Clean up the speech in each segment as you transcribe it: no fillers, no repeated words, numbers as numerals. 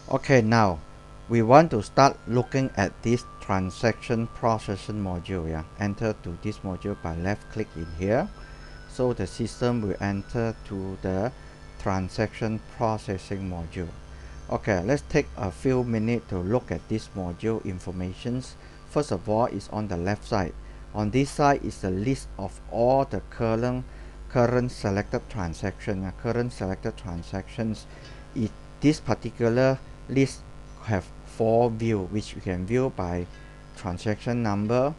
Okay, now we want to start looking at this transaction processing module. Yeah, enter to this module by left click in here. So the system will enter to the transaction processing module. Okay, let's take a few minutes to look at this module informations. First of all, is on the left side. On this side is the list of all the current selected transactions. Current selected transactions. This particular list have 4 views, which you can view by transaction number,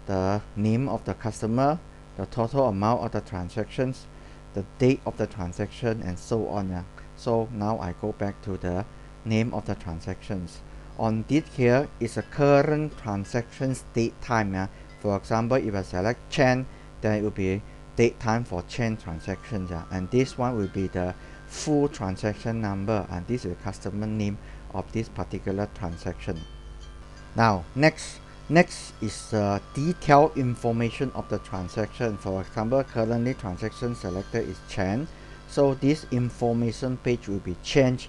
the name of the customer, the total amount of the transactions, the date of the transaction, and so on. So now I go back to the name of the transactions. On this here is a current transactions date time. For example, if I select Chen, then it will be date time for Chen transactions. And this one will be the full transaction number, and this is the customer name of this particular transaction. Now next is detailed information of the transaction. For example, currently transaction selected is Chen, so this information page will be changed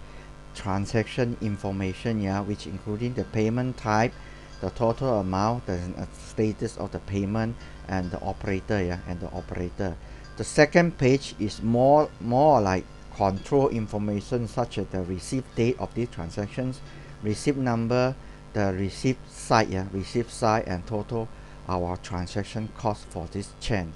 transaction information, which including the payment type, the total amount, the status of the payment, and the operator. The second page is more like control information, such as the receipt date of these transactions, receipt number, the receipt size, and total our transaction cost for this chain.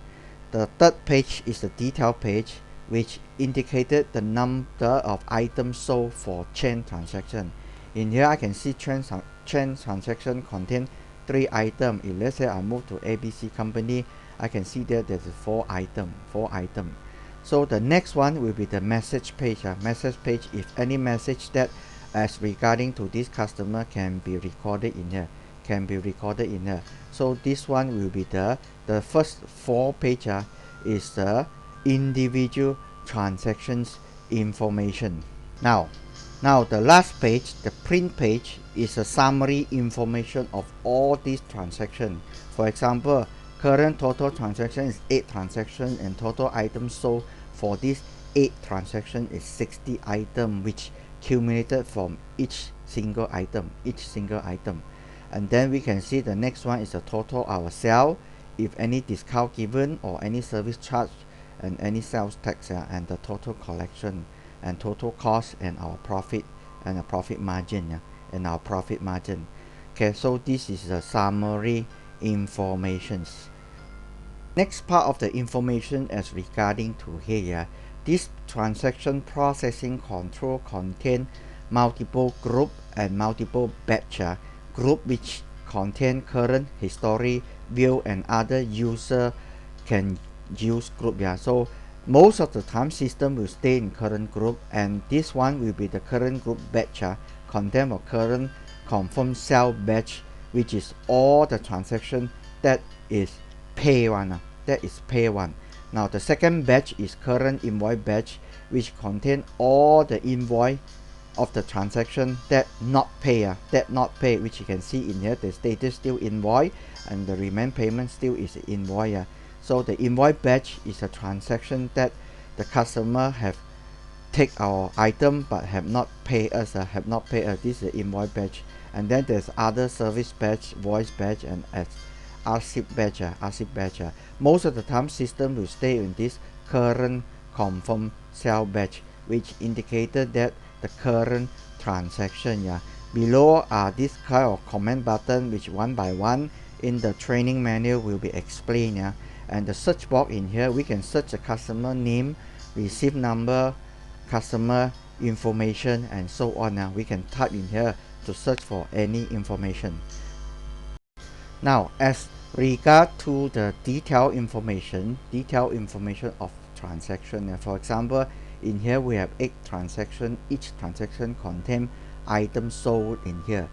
The third page is the detail page, which indicated the number of items sold for chain transaction. In here I can see chain transaction contain 3 items. If let's say I move to ABC company, I can see that there's 4 items. So the next one will be the message page. Message page, if any message that as regarding to this customer can be recorded in here. So this one will be the first 4 page is the individual transactions information. Now the last page, the print page, is a summary information of all these transactions. For example, current total transaction is 8 transactions, and total items sold for this 8 transactions is 60 items, which accumulated from each single item. And then we can see the next one is the total our sale, if any discount given or any service charge, and any sales tax, and the total collection, and total cost, and our profit, and a profit margin, Okay, so this is the summary informations. Next part of the information as regarding to here, this transaction processing control contain multiple group and multiple batch. Group which contain current, history, view, and other user can use group. So most of the time system will stay in current group, and this one will be the current group batch. Contain a current confirmed sale batch, which is all the transaction that is pay one. Now the second batch is current invoice batch, which contain all the invoice of the transaction that not pay, which you can see in here. The status still invoice, and the remain payment still is invoice. So the invoice batch is a transaction that the customer have take our item but have not pay us. This is the invoice batch. And then there's other service batch, voice batch, and RCIP batch. Most of the time system will stay in this current confirmed sale batch, which indicated that the current transaction. Below are this kind of comment button, which one by one in the training manual will be explained. And the search box in here, we can search the customer name, receipt number, customer information, and so on. We can type in here to search for any information. Now as regard to the detailed information of transaction, for example, in here we have 8 transactions. Each transaction contain items sold in here.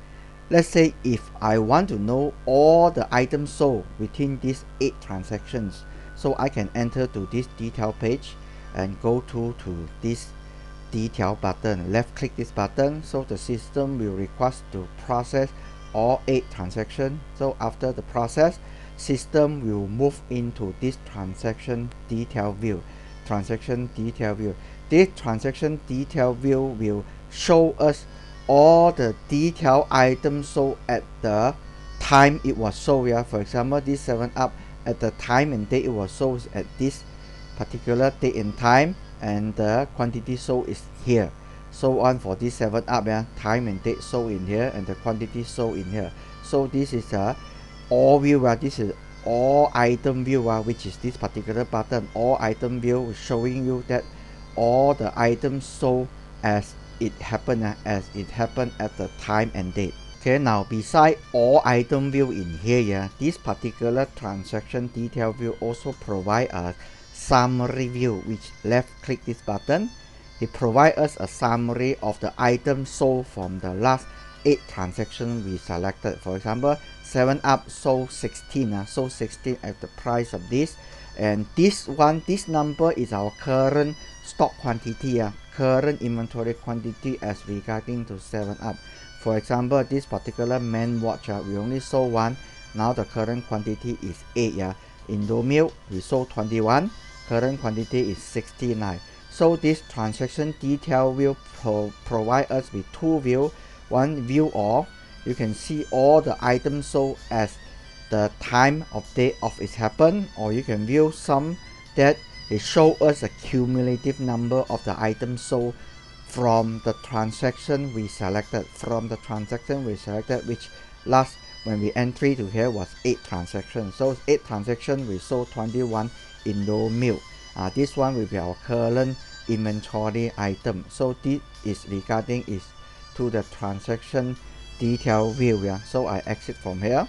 Let's say if I want to know all the items sold within these 8 transactions, so I can enter to this detail page and go to this detail button, left click this button. So the system will request to process all 8 transactions. So after the process, system will move into this transaction detail view. This transaction detail view will show us all the detailed items sold at the time it was sold. Yeah, for example, this 7-Up at the time and date it was sold at this particular date and time, and the quantity sold is here. So on for this 7-Up, yeah, time and date sold in here, and the quantity sold in here. So this is a all view. This is all item view, which is this particular button. All item view is showing you that all the items sold as it happened at the time and date. Okay, now beside all item view in here, yeah, this particular transaction detail view also provide a summary view, which left click this button. It provides us a summary of the items sold from the last 8 transactions we selected. For example, 7-Up sold 16, sold 16 at the price of this, and this number is our current stock quantity, current inventory quantity as regarding to 7-Up. For example, this particular man watch, we only sold 1. Now the current quantity is 8. Indomilk we sold 21. Current quantity is 69. So this transaction detail will provide us with 2 views. One view of, you can see all the items sold as the time of date of it happened, or you can view some that it show us a cumulative number of the items sold from the transaction we selected. Which last when we entry to here was 8 transactions. So 8 transactions we sold 21 Indomilk. This one will be our current inventory item. So this is regarding is to the transaction detail view. So I exit from here.